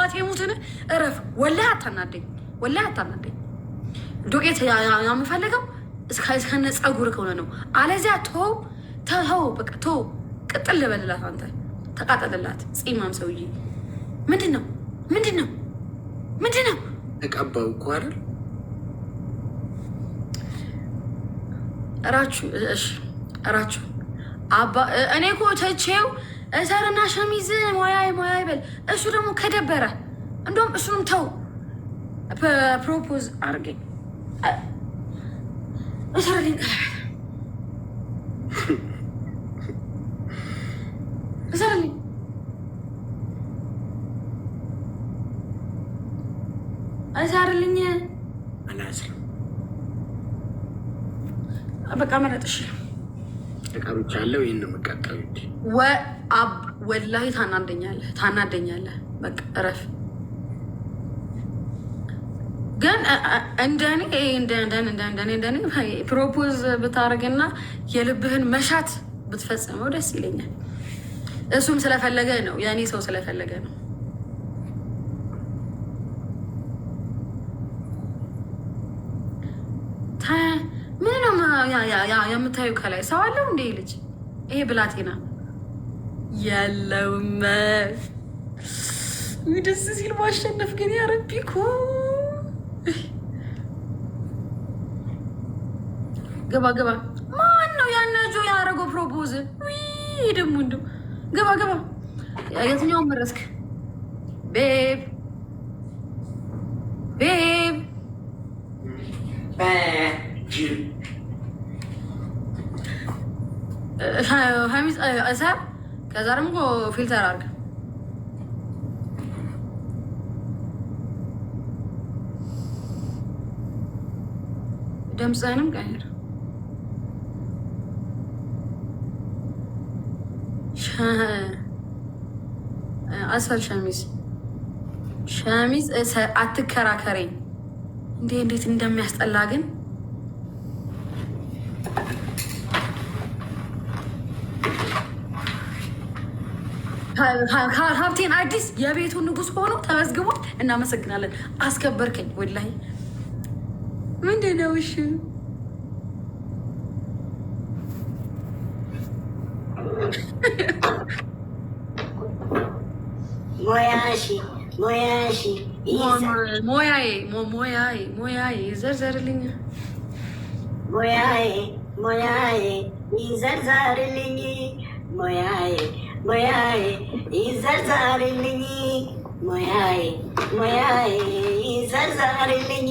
አባቴ ሙትን እረፍ። ወላሂ አታናደኝ፣ ወላሂ አታናደኝ። ዱቄት የምፈልገው እስከነ ፀጉር ከሆነ ነው። አለዚያ ተው በቃ ተው። ቅጥል ልበልላት አንተ ተቃጠልላት። ፂማም ሰውዬ ምንድን ነው? ተቀባው እኮ አይደል እራችሁ እኔ እኮ ተቼው እሰርና ሸሚዝ ሞያ ይበል። እሱ ደግሞ ከደበረ እንደውም እሱንም ተው። ፕሮፖዝ አድርገኝ እሰርልኝ እሰርልኝ አላስርም። በቃ መረጥሽ ተቀምጫለሁ። ይህን ነው የምቀጠሉት። ወላሂ ታናደኛለህ። በቃ እረፍ። ግን እንደኔ ፕሮፖዝ ብታደርግና የልብህን መሻት ብትፈጽመው ደስ ይለኛል። እሱም ስለፈለገ ነው፣ የእኔ ሰው ስለፈለገ ነው። ምን ነው የምታዩ? ከላይ ሰው አለው እንዴ? ልጅ ይሄ ብላቴና የለውም። ደስ ሲል ማሸነፍ ግን ያረቢኩ ገባ። ማን ነው ያነጆ ያደረገው ፕሮፖዝ? ደግሞ እንደው ገባ። የትኛውን መረስክ? ቤብ ሀሚዝ እሰር። ከዛ ደግሞ ፊልተር አድርግ። ድምፅህንም ቀይር። አስፈል ሸሚዝ እሰር። አትከራከረኝ። እንዴት እንደሚያስጠላ ግን ሀብቴን አዲስ የቤቱ ንጉስ ሆኖ ተመዝግቧል። እናመሰግናለን። አስከበርከኝ ወላሂ። ምንድን ነው? እሺ ሞያዬ ዘርዘርልኝ። ሞያዬ ይዘርዘርልኝ። ሞያዬ ይዘርዘርልኝ። ሞያዬ ይዘርዘርልኝ።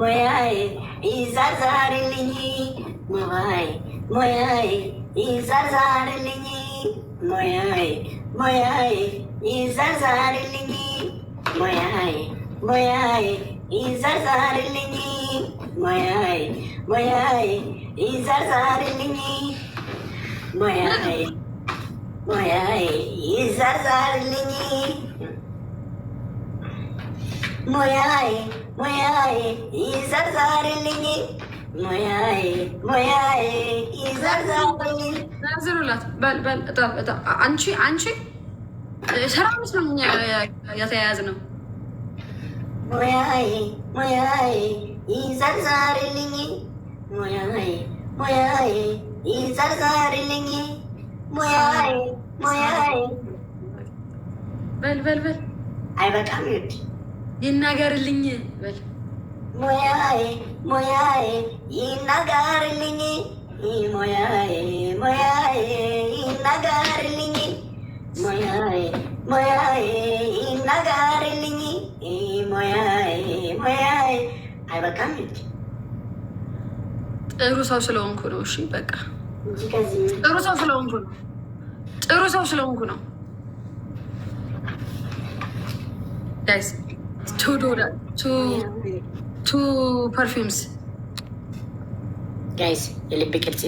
ሞያዬ ይዘርዘርልኝ። ሞያዬ ይዘርዘርልኝ። ሞያዬ ይዘርዘርልኝ። ሞያዬ ይዘርዘርልኝ። ሞያዬ ይዘርዘርልኝ። ሞያዬ ይዘርዘርልኝ። ሞያዬ ይዘርዘርልኝ። ሞያዬ ይዘርዘርልኝ። ዘርዝሩላት። አንቺ ስራ መስሎኝ የተያያዝ ነው። ሞያዬ ይዘርዘርልኝ። ሞያዬ ይዘርዘርልኝ። ሞያዬ በል አይበቃም። ይኸውልሽ ይናገርልኝ በል። ሞያዬ ይናገርልኝ። ሞያዬ ይናገርልኝ። ሞያዬ ይናገርልኝ። ሞያዬ አይበቃም። ይኸውልሽ ጥሩ ሰው ስለሆንኩ ነው። እሺ በቃ ጥሩ ሰው ስለሆንኩ ነው። ጋይስ ቱ ፐርፊውምስ ጋይስ የልብ ቅርጽ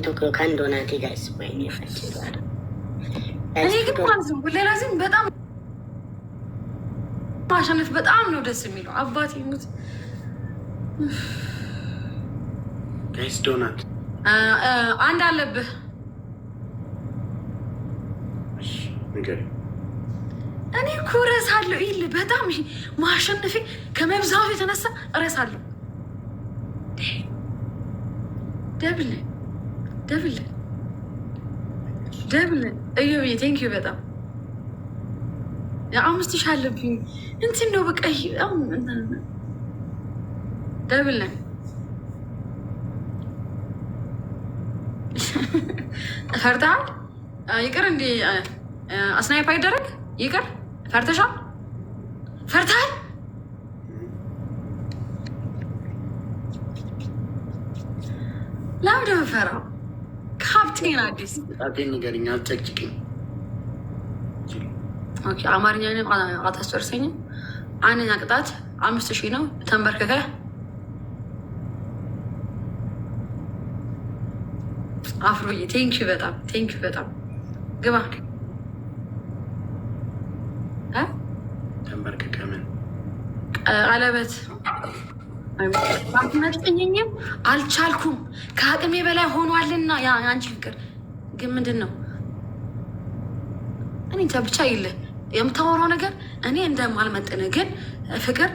ቶክ ከአንድ ሆናቴ ጋይስ ወይኔ ፈጭቷል። እኔ ግን ማለት ነው ሌላ ዝም በጣም ማሸነፍ በጣም ነው ደስ የሚለው። አባቴ ሙት ጋይስ ዶናት አንድ አለብህ። እኔ እኮ እረሳለሁ። ይል በጣም ማሸነፌ ከመብዛቱ የተነሳ እረሳለሁ። ደብል ደብል ደብል እዮብዬ ቴንኪዩ በጣም የ5 ሺህ አለብኝ እንትን ነው በቃ ደብል ፈርተሃል? ይቅር እንዲ አስናይፕ አይደረግ ይቅር። ፈርተሻል? ፈርተሃል? ለምንድን ነው የምፈራው? ካፕቴን አዲስ ጣቴን ንገሪኝ፣ አልጨቅጭቅኝ። አማርኛንም አታስጨርሰኝም። አንደኛ ቅጣት 5000 ነው። ተንበርክከ አፍሮዬ ቴንኪዩ በጣም ቴንኪዩ በጣም ግባ። ተንበርክከ ምን ቀለበት መጥኝኝም አልቻልኩም። ከአቅሜ በላይ ሆኗልና የአንቺ ፍቅር ግን ምንድን ነው? እኔ እንጃ ብቻ የለ የምታወራው ነገር እኔ እንደማልመጥን ግን ፍቅር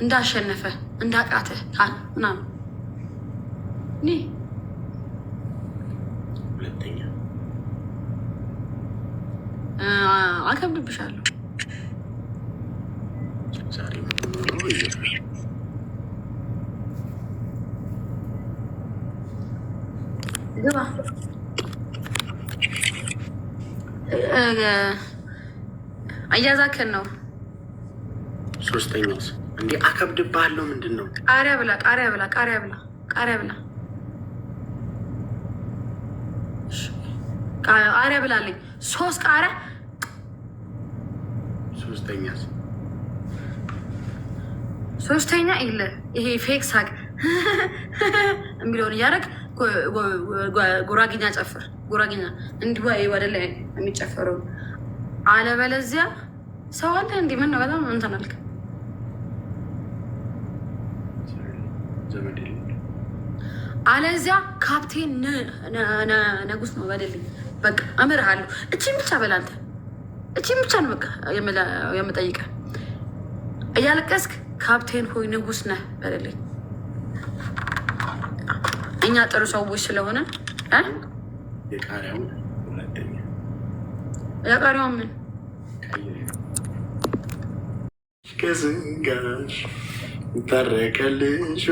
እንዳሸነፈ እንዳቃተ ምናምን እኔ ሁለተኛ አከብድብሻለሁ። ዛሬ ግባ እያዛከን ነው። ሶስተኛስ እንዴ አከብድብሃለሁ። ምንድን ነው? ቃሪያ ብላ ቃሪያ ብላ ቃሪያ ብላ ቃሪያ ብላ ቃሪያ ብላለኝ። 3 ቃሪያ። ሶስተኛስ? ሶስተኛ ይለ ይሄ ፌክ ሳቅ የሚለውን እያደረግ ጉራጌኛ ጨፍር። ጉራጌኛ እንዲህ ወደ ላይ የሚጨፈረው አለበለዚያ ሰው አለ እንዲህ ምን ነው በጣም እንትን አልክ። አለዚያ ካፕቴን ነጉስ ነው በደልኝ። በቃ እምርሃለሁ። እቺን ብቻ በላንተ እቺን ብቻ ነው በቃ የምጠይቀህ። እያለቀስክ ካፕቴን ሆይ ንጉስ ነህ በደልኝ። እኛ ጥሩ ሰዎች ስለሆነ የቃሪያውን ሁለተኛ የቃሪያውን ምን ከዝንጋሽ ታረቀልሽ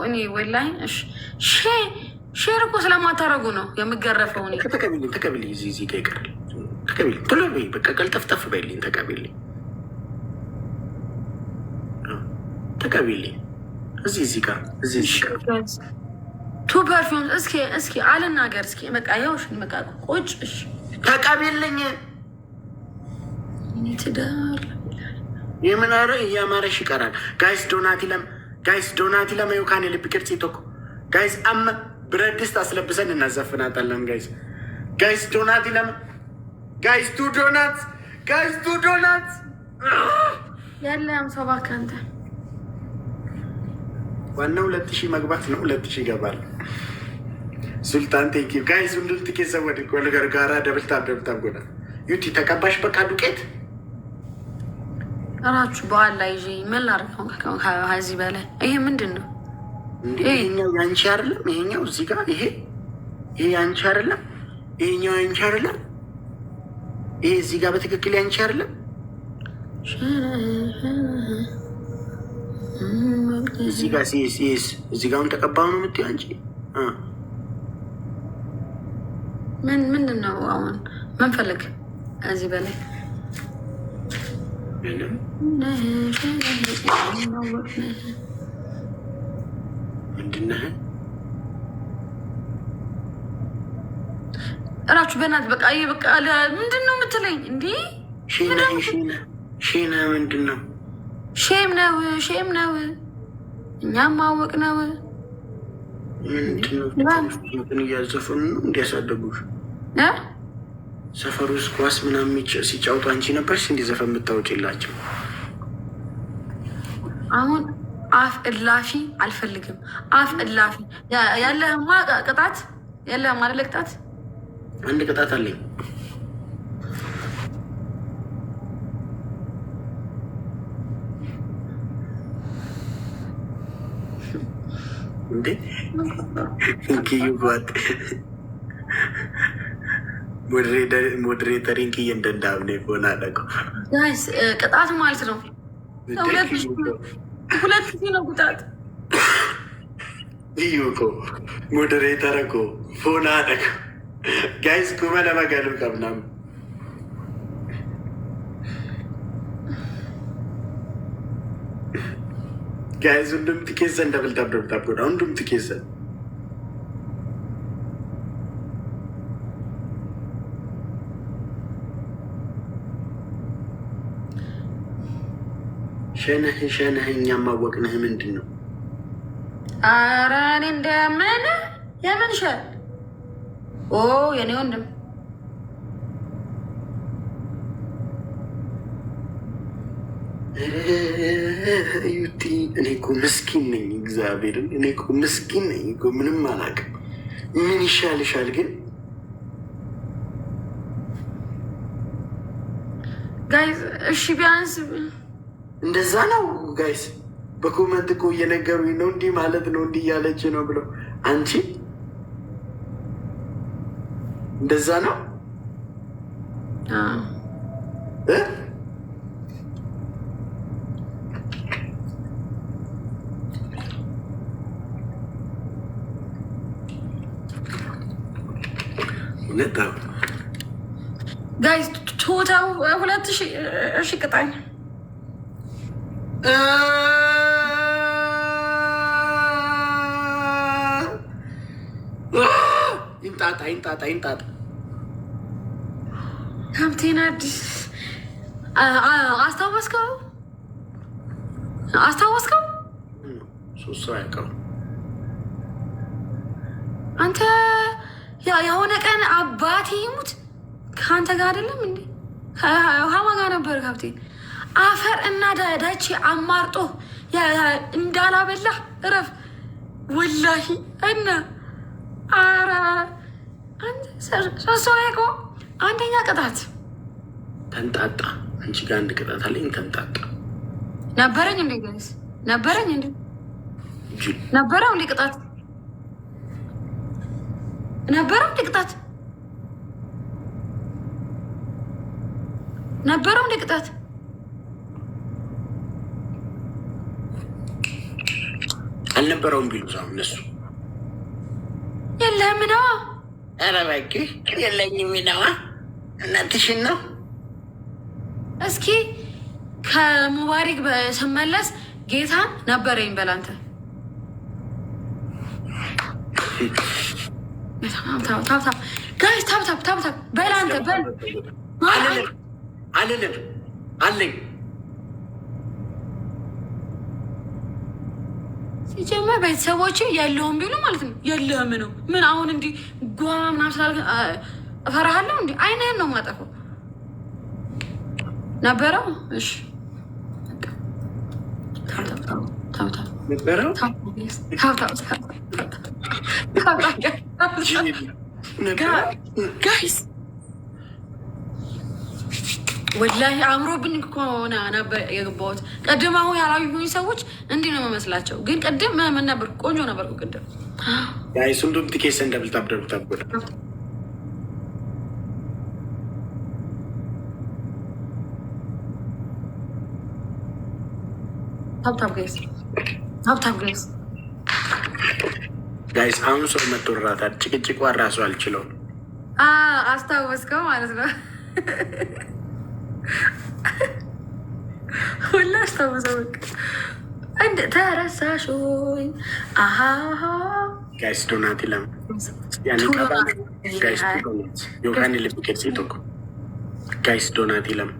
እኔ ወላሂ ሼር እኮ ስለማታረጉ ነው የምገረፈው። ተቀቢልኝ ተቀቢልኝ። እዚህ ጋር ይቀራል። ተቀቢልኝ ቶሎ በይ። በቃ ቀልጠፍጠፍ በይልኝ። ተቀቢልኝ ተቀቢልኝ። እዚህ ጋር ቱ ፐርፊውም እስኪ አልናገር እስኪ በቃ ያውሽ በቃ ቁጭ ተቀቢልኝ። ትዳር የምናረ እያማረሽ ይቀራል። ጋይስ ዶናት ለም ዩካን የልብ ቅርጽ ይቶኮ ጋይስ አመ ብረት ድስት አስለብሰን እናዘፍናታለን። ጋይስ ዶናት ለም ጋይስ ቱ ዶናት ያለም ሰው እባክህ አንተ ዋናው 2000 መግባት ነው። 2000 ይገባል። ሱልጣን ቴንኪ ጋይስ ሁሉም ትኬት ሰወድ ኮልገር ጋራ ደብልታም ጎና ዩቲ ተቀባሽ በቃ ዱቄት እራችሁ በኋላ ላይ ይዤ ምን ላድርገው? ከዚህ በላይ ይሄ ምንድን ነው? ይሄኛው ያንቺ አይደለም። ይሄኛው እዚህ ጋር ይሄ ያንቺ አይደለም። ይሄኛው ያንቺ አይደለም። ይሄ እዚህ ጋር በትክክል ያንቺ አይደለም። እዚህ ጋር ሲስ እዚህ ጋር ተቀባው ነው የምትይው አንቺ። ምንድን ነው አሁን ምን ፈልግ እዚህ በላይ ምንድነህ? እራችሁ በእናትህ በቃ በቃ ምንድን ነው የምትለኝ? እንዲህ ሼና ምንድን ነው? ሼም ነው እኛም ማወቅ ነው። ምንድን እያዘፈኑ ነው እንዲያሳደጉሽ ሰፈር ውስጥ ኳስ ምናምን ሲጫወቱ አንቺ ነበርሽ እንዲህ ዘፈን የምታወጪላቸው? አሁን አፍ እላፊ አልፈልግም። አፍ እላፊ ያለህማ ቅጣት የለህም አይደለ? ቅጣት አንድ ቅጣት አለኝ። እንዴ እንኪዩ ጓት ሞዴሬተሪን ክዬ እንደንዳብኔ ሆና አለቀው ጋይስ ቅጣት ማለት ነው። ሁለት ጊዜ ነው ቅጣት። እዩ እኮ ሞዴሬተር እኮ ሆና አለቀው ጋይስ ኩመ ለመገሉ ቀብናም ጋይስ ሁንዱም ትኬሰ እንደብልታብደብታብ ጎዳ ሁንዱም ትኬሰ ሸነህ እኛም ማወቅንህ ምንድን ነው? ኧረ እኔ እንደምን የምን ሸ የኔ ወንድም ዩቲ እኔ እኮ ምስኪን ነኝ፣ እግዚአብሔርን እኔ እኮ ምስኪን ነኝ እኮ ምንም አላውቅም። ምን ይሻልሻል ግን ጋይስ? እሺ ቢያንስ እንደዛ ነው ጋይስ። በኮመንት እኮ እየነገሩኝ ነው እንዲህ ማለት ነው እንዲህ እያለች ነው ብለው። አንቺ እንደዛ ነው ጋይስ። ቶታው 2000 እሺ ቅጣኝ። ይንጣጣ ካፕቴን አዲስ አስታወስከው? ሶስት ሰው ያውቀው አንተ የሆነ ቀን አባቴ ይሙት ከአንተ ጋር አይደለም እንዴ? ሀማ ጋር ነበር ካፕቴን። አፈር እና ዳቼ አማርጦ እንዳላበላ እረፍ ወላሂ። እና ኧረ ሶስት ሰው ያውቀው። አንደኛ ቅጣት ተንጣጣ። አንቺ ጋር አንድ ቅጣት አለኝ። ተንጣጣ ነበረኝ እንዴ ጋይስ? ነበረኝ እንዴ? ነበረው እንዴ ቅጣት? ነበረው እንዴ ቅጣት? ነበረው እንዴ ቅጣት? አልነበረውም ቢሉ ሰው እነሱ የለህም ነዋ። ኧረ እባክህ የለኝም ነዋ። እናትሽን ነው። እስኪ ከሙባሪክ ስመለስ ጌታን ነበረኝ በላንተ ጋይስ ታብታብ በላንተ በል አልልም አለኝ። ሲጀመር ቤተሰቦች የለውም ቢሉ ማለት ነው የለህም ነው። ምን አሁን እንዲህ ጓ ምናምን ስላልክ እፈራሃለሁ እንዲ አይንህን ነው የማጠፋው። ነበረው እሺ ነበረው ጋይስ ወላሂ አእምሮብኝ እኮ ነበር የገባሁት። ቅድም አሁን ያላዩኝ ሰዎች እንዲህ ነው የምመስላቸው፣ ግን ቅድም ምን ነበር? ቆንጆ ነበርኩ ቅድም። ጋይስ ሁንዱም ትኬሰ እንደብልታብደብታብ ጎዳ ታብታብ ጋይስ አሁን ሰው መቶራታል። ጭቅጭቋ ራሱ አልችለውም። አስታወስከው ማለት ነው። ሁላ አስታወሰው። በቃ እንደ ተረሳሾኝ ጋይስ ዶናት ለም ዮካን ልብ ቅርጽ ጋይስ ዶናት ለም